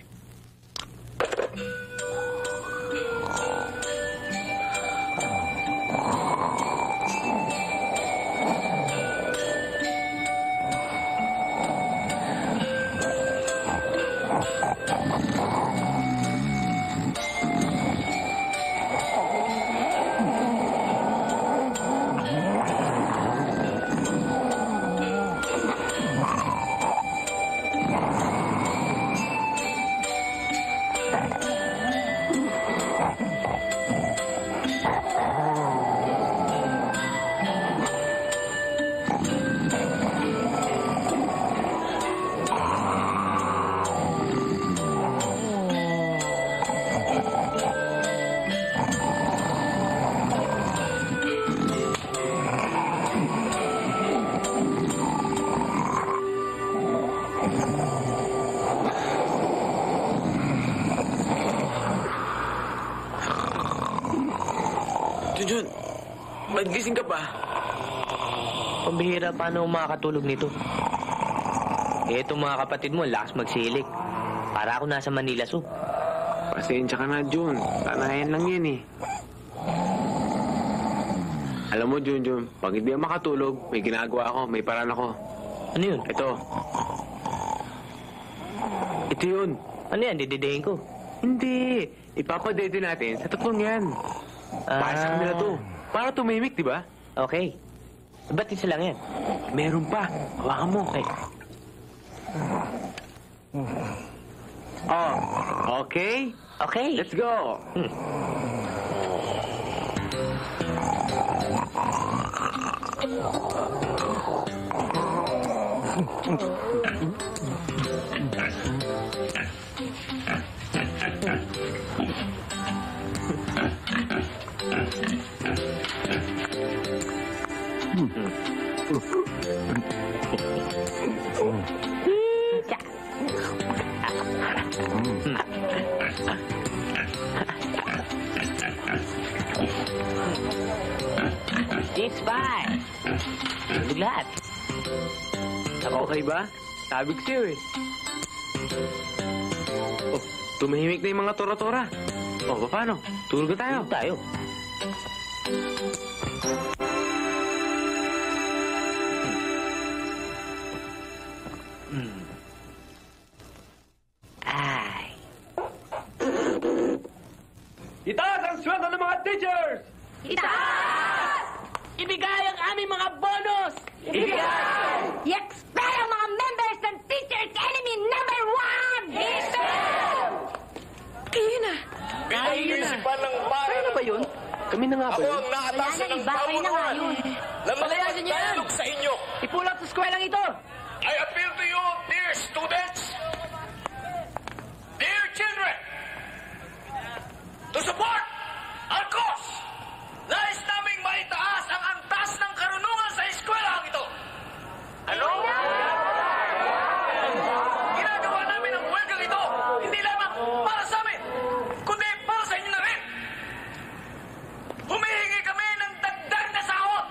Junjun, ba't gising ka pa? Pambihira, paano makakatulog nito? Eh, itong mga kapatid mo, lakas magsilik. Para ako nasa Manila Zoo. Pasensya ka na, Jun. Tanayan lang yan eh. Alam mo, Junjun, pag hindi ako makatulog, may ginagawa ako, may paraan ako. Ano yun? Ito. Ito yun. Ano yan? Dididihin ko? Hindi. Ipapadede natin sa tatlong yan. Para sa kanila to. Para tumimik, di ba? Okay. Ba't isa lang yan? Meron pa. Hawakan mo. Okay. Oh, okay? Okay. Let's go. It's fine. Tulog lahat. Okay ba? Sabi ko sa'yo eh. Oh, tumahimik na yung mga tora-tora. Oh, paano? Tulog na tayo. Tulog tayo. Ay. Itaas ang sweldo ng mga teachers! Itaas! Ibigay ang aming mga bonus! Ibigay! I-expel ang mga members ng Teachers Enemy number 1! Expel! Kayo na. Pinag-iisipan ng para Ano ba yun? Kami na nga ba ako yun? ang naatasan ng pamunuan na makapagdialog sa inyo. Ipulot sa skwelang ito! I appeal to you, dear students, dear children, to support our cause. Nais naming maitaas ang antas ng karunungan sa eskwelahan ito. Ano? Ginagawa namin ang huelgang ito, hindi lamang para sa amin, kundi para sa inyo na rin. Humihingi kami ng dagdag na sahod.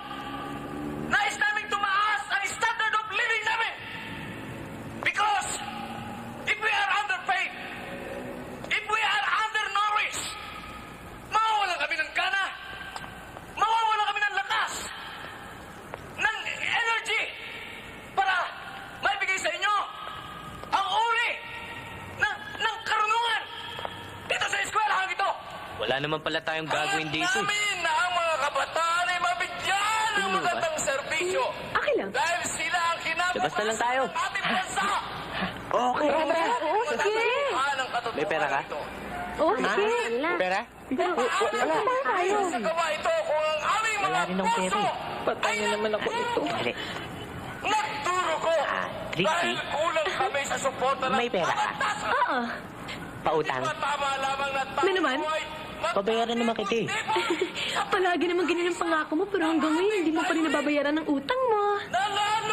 Nais naming tumaas ang standard of living namin. Because if we are underpaid, if we are undernourished, mawawalan kami ng gana, mawawalan kami ng lakas, ng energy para maibigay sa inyo ang uri ng karunungan dito sa eskwelahan ito. Wala naman pala tayong gagawin dito. Namin na ang mga kabataan ay mabigyan ng magandang serbisyo. Okay lang. Dahil sila ang Labas na lang tayo. ng ating bansa. Okay. Oo, sige. May pera ka? Oo, sige. Pera? Wala. Tayo. Sa gawa ito kung ang aming mga Wala rin akong pera puso eh. ay naman ako ito. Dali. Trixie, Kulang kami sa suporta ng may pera ka? Oo. Pautang. tama lamang na Ano naman? Pabayaran naman kita eh. Palagi naman ganyan ang pangako mo, pero hanggang ngayon hindi mo pa rin nababayaran ng utang mo.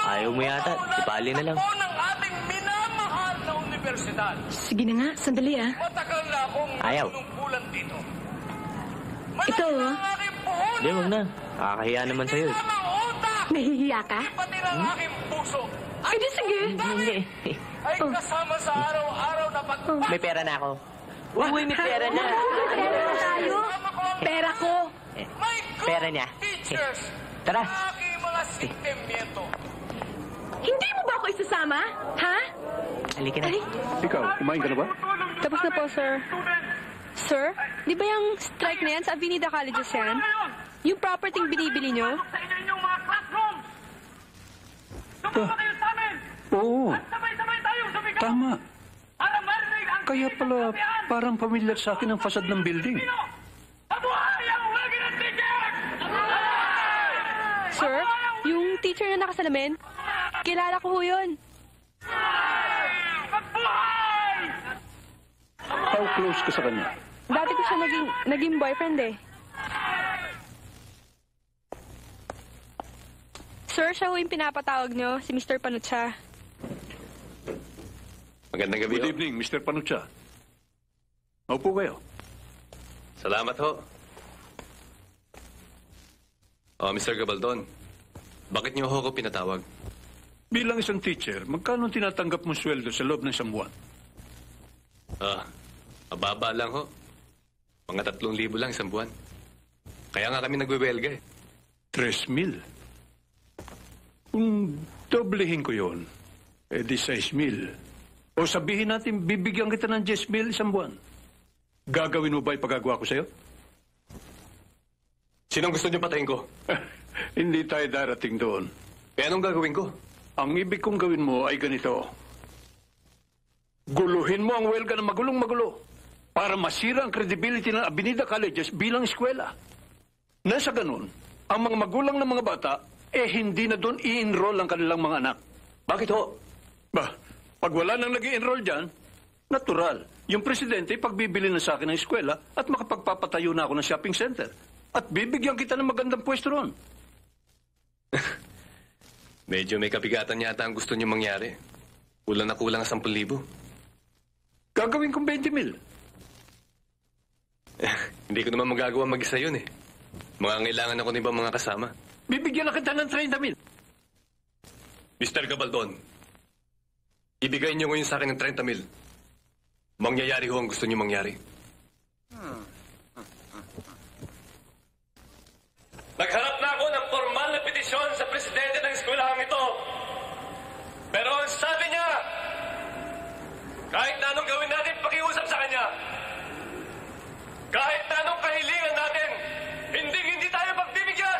Ayaw mo yata. Ipali na lang. ng ating minamahal na universidad. Sige na nga, sandali ah. Matagal na akong Ayaw. nunungkulan dito. Ito oh. Hindi, wag na. Nakakahiya naman sa'yo. Nahihiya ka? Pati ng aking puso Ay, di sige. Hindi. ay kasama sa araw-araw na pag... May pera na ako. Uy, may pera na. Pera na tayo. Pera ko. Pera niya. Teachers, Tara. aking mga sentimiento. Hindi mo ba ako isasama? Ha? Halika na. Ikaw, kumain ka na ba? Tapos na po, sir. Sir, di ba yung strike na yan sa Avenida Colleges yan? Yung property binibili nyo? Sa inyong mga classrooms! Sumama kayo sa amin! Oo, Sabay-sabay tayo sa bigaw! tama. Para marinig ang... Kaya pala parang familiar sa akin ang fasad ng building. Mabuhay ang wagi ng teachers! Sir, yung teacher na nakasalamin, kilala ko ho yun. Mabuhay! How close ka sa kanya? Dati ko siya naging boyfriend eh. Sir, siya ho yung pinapatawag nyo, si Mr. Panucha. Magandang gabi, Good evening, Mr. Panucha. Maupo kayo. Salamat ho. Oh, Mr. Gabaldon, bakit niyo ho ako pinatawag? Bilang isang teacher, magkano ang tinatanggap mong sweldo sa loob ng isang buwan? Mababa lang ho. Mga 3,000 lang isang buwan. Kaya nga kami nagwewelga eh. 3,000. Kung doblehin ko yon, di 6,000. O sabihin natin, bibigyan kita ng 10,000 isang buwan. Gagawin mo ba ipagagawa ko sa'yo? Sinong gusto niyo patayin ko? Hindi tayo darating doon. Eh anong gagawin ko? Ang ibig kong gawin mo ay ganito. Guluhin mo ang welga ng magulong-magulo para masira ang credibility ng Avenida Colleges bilang eskwela. Nasa ganun, ang mga magulang ng mga bata hindi na doon i-enroll ang kanilang mga anak. Bakit ho? Pag wala nang nag-i-enroll dyan, natural. Yung presidente, pagbibili na sa akin ng eskwela at makapagpapatayo na ako ng shopping center. At bibigyan kita ng magandang pwesto ron. Medyo may kabigatan yata ang gusto niyo mangyari. Kulang na kulang 10,000. Gagawin kong 20,000. Hindi ko naman magagawa mag-isa yun eh. Mangangailangan ako ng ibang mga kasama. Bibigyan na kita ng 30,000. Mr. Gabaldon, ibigay niyo ngayon sa akin ng 30,000. Mangyayari ho ang gusto niyo mangyari. Nagharap na ako ng formal na petisyon sa presidente ng eskwelahang ito. Pero ang sabi niya, kahit na anong gawin natin pakiusap sa kanya, kahit na anong kahilingan natin, hindi tayo pagbibigyan.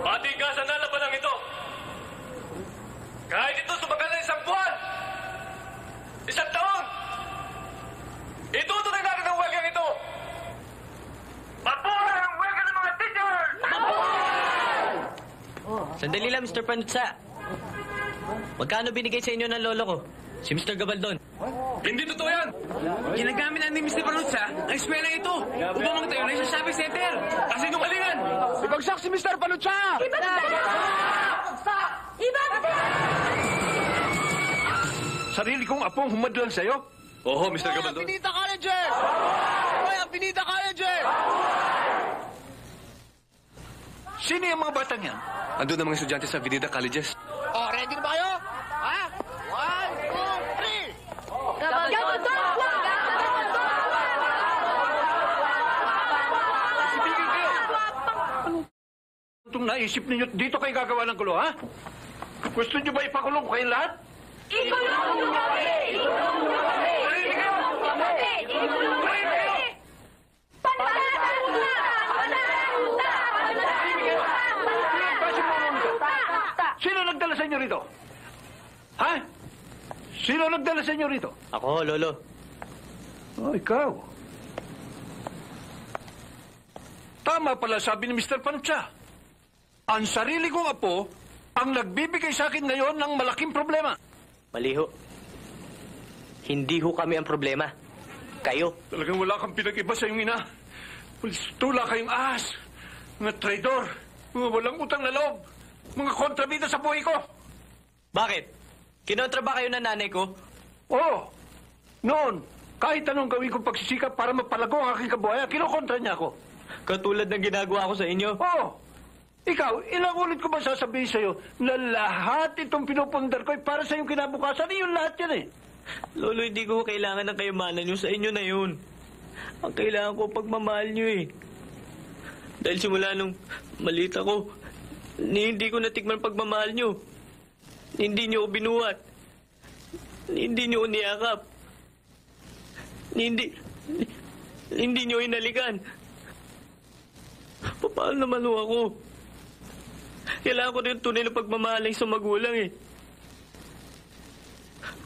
Matigasan na labanang ito. Kahit ito sumagal na 1 buwan, 1 taon, itutuloy natin ang welgang ito. Mabuhay ang welga ng mga teachers! Sandali lang, Mr. Panucha. Magkano binigay sa inyo ng lolo ko? Si Mr. Gabaldon. Hindi totoo yan! Ginagamit na ni Mr. Panucha ang eskwela ito upang magtayo na sa shopping center. Kasi nungalingan! Ibagsak si Mr. Panucha! Sarili kong apong humadlang sa'yo? Oo, Mr. Gabaldon. Avenida Colleges! Hoy, Avenida Colleges! Sino yung mga batang yan? Andun ang mga estudyante sa Avenida Colleges. Oh, ready na ba kayo? Ha? 1, 2, 3! Ibigay kayo! Itong naisip ninyo, dito kayo gagawa ng gulo, ha? Gusto nyo ba ipakulong ko kayong lahat? Ikulong mo kami! Ikulong mo kami! Ikulong mo kami! Ikulong mo kami! Sino nagdala sa inyo rito? Ha? Sino nagdala sa inyo rito? Ako, lolo. Oh, ikaw. Tama pala sabi ni Mr. Panucha. Ang sarili kong apo, ang nagbibigay sa akin ngayon ng malaking problema. Mali ho. Hindi ho kami ang problema. Kayo. Talagang wala kang pinag-iba sa iyong ina. Tula kayong ahas. Mga traidor. Mga walang utang na loob. Mga kontrabida sa buhay ko. Bakit? Kinontra ba kayo ng nanay ko? Oo. Noon, kahit anong gawin kong pagsisikap para mapalago ang aking kabuhayan, kinokontra niya ako. Katulad ng ginagawa ko sa inyo? Oo. Ikaw, ilang ulit ko ba sasabihin sa'yo na lahat itong pinupundar ko ay para sa iyong kinabukasan? Iyon lahat yan eh. Lolo, hindi ko kailangan ng kayamanan nyo. Sa inyo na yun. Ang kailangan ko pagmamahal nyo eh. Dahil simula nung maliit ako, hindi ko natikman pagmamahal nyo. Hindi nyo binuhat. Hindi nyo niyakap. Hindi nyo inalikan. Paano naman ho ako? Kailangan ko rin tunay na pagmamahaling sa magulang eh.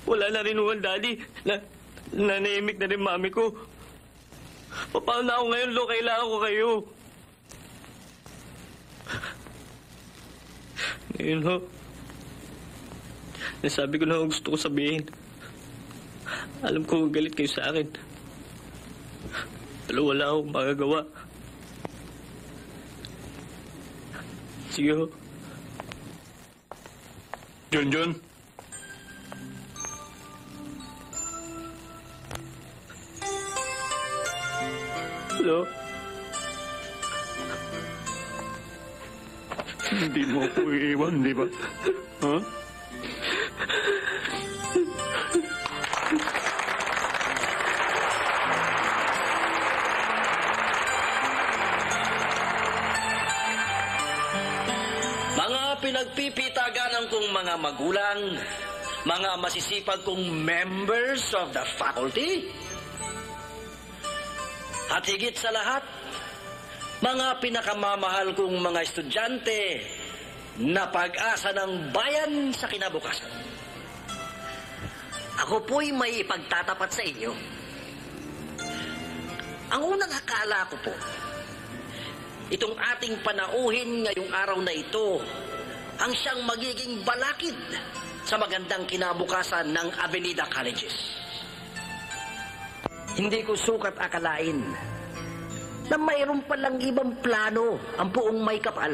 Wala na rin ho ang daddy. Nanahimik na rin mami ko. Paano na ako ngayon, Lo? Kailangan ko kayo. Ngayon ho. Nasabi ko na gusto ko sabihin. Alam ko galit kayo sa akin. Pero wala akong magagawa. Sige ho. Junjun? Hello? Hindi mo ako iiwan, di ba? Ha? Mga pinagpipitaganan kong mga magulang, mga masisipag kong members of the faculty, at higit sa lahat, mga pinakamamahal kong mga estudyante na pag-asa ng bayan sa kinabukasan. Ako po'y may ipagtatapat sa inyo. Ang unang akala ko po, itong ating panauhin ngayong araw na ito ang siyang magiging balakid sa magandang kinabukasan ng Avenida Colleges. Hindi ko sukat akalain na mayroon palang ibang plano ang buong may kapal.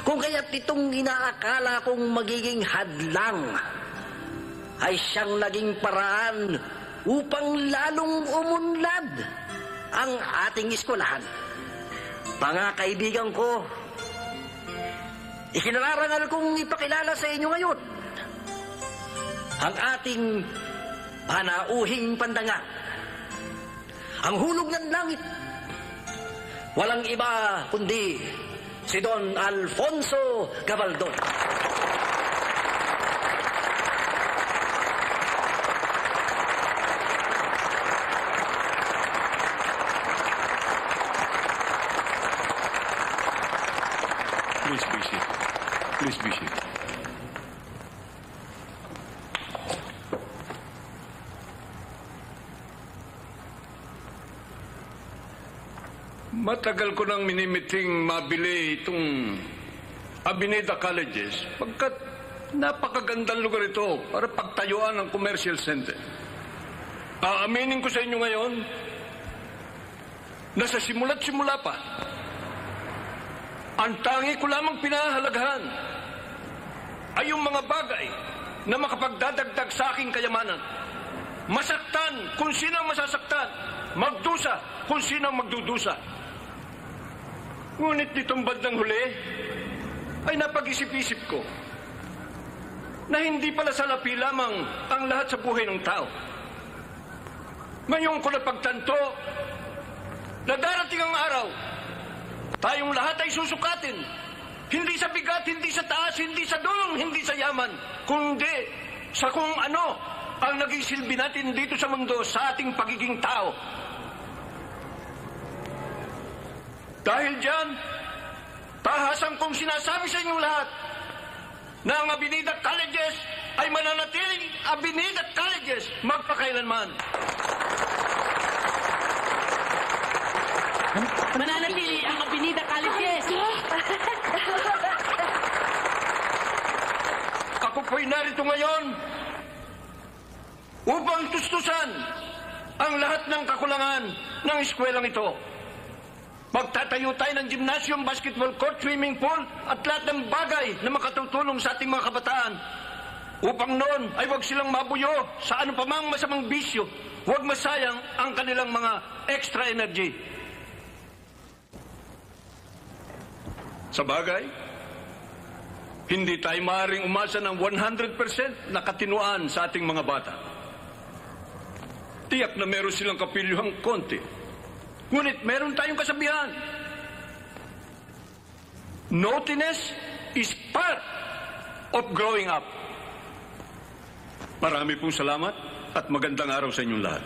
Kung kaya't itong inaakala kong magiging hadlang ay siyang naging paraan upang lalong umunlad ang ating eskwelahan. Mga kaibigan ko, ikinararangal kong ipakilala sa inyo ngayon ang ating panauhing pandanga. Ang hulog ng langit, walang iba kundi si Don Alfonso Gabaldon. Please be seated. Please be seated. Matagal ko nang minimiting mabili itong Avenida Colleges pagkat napakagandang lugar ito para pagtayuan ng commercial center. Aaminin ko sa inyo ngayon na sa simula't simula pa, ang tangi ko lamang pinahalagahan ay yung mga bagay na makapagdadagdag sa aking kayamanan. Masaktan kung sino ang masasaktan, magdusa kung sino ang magdudusa. Ngunit ditong bandang huli, ay napag-isip-isip ko na hindi pala salapi lamang ang lahat sa buhay ng tao. Ngayon ko napagtanto na darating ang araw, tayong lahat ay susukatin. Hindi sa bigat, hindi sa taas, hindi sa dulong, hindi sa yaman, kundi sa kung ano ang naging silbi natin dito sa mundo sa ating pagiging tao. Dahil dyan, tahasan kong sinasabi sa inyong lahat na ang Avenida Colleges ay mananatiling Avenida Colleges magpakailanman. Mananatili ang Avenida Colleges. ako'y narito ngayon upang tustusan ang lahat ng kakulangan ng eskwelang ito. Magtatayo tayo ng gymnasium, basketball court, swimming pool at lahat ng bagay na makatutulong sa ating mga kabataan upang noon ay huwag silang mabuyo sa ano pa mang masamang bisyo, huwag masayang ang kanilang mga extra energy. Sa bagay, hindi tayo maaaring umasa ng 100% na katinuan sa ating mga bata. Tiyak na meron silang kapilyuhang konti. Ngunit meron tayong kasabihan. Naughtiness is part of growing up. Marami pong salamat at magandang araw sa inyong lahat.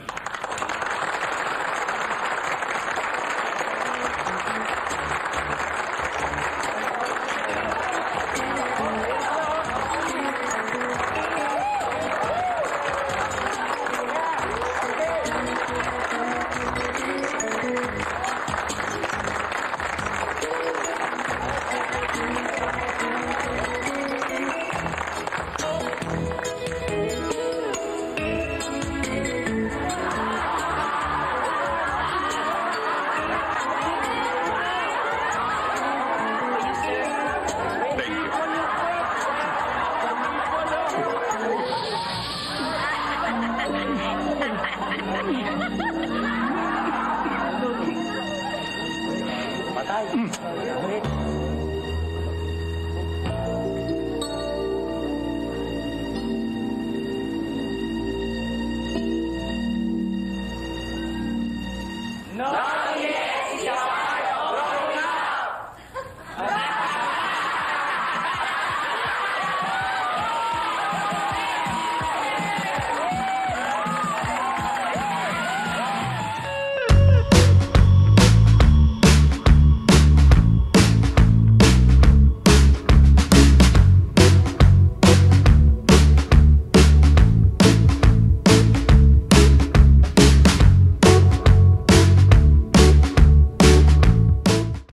Patay.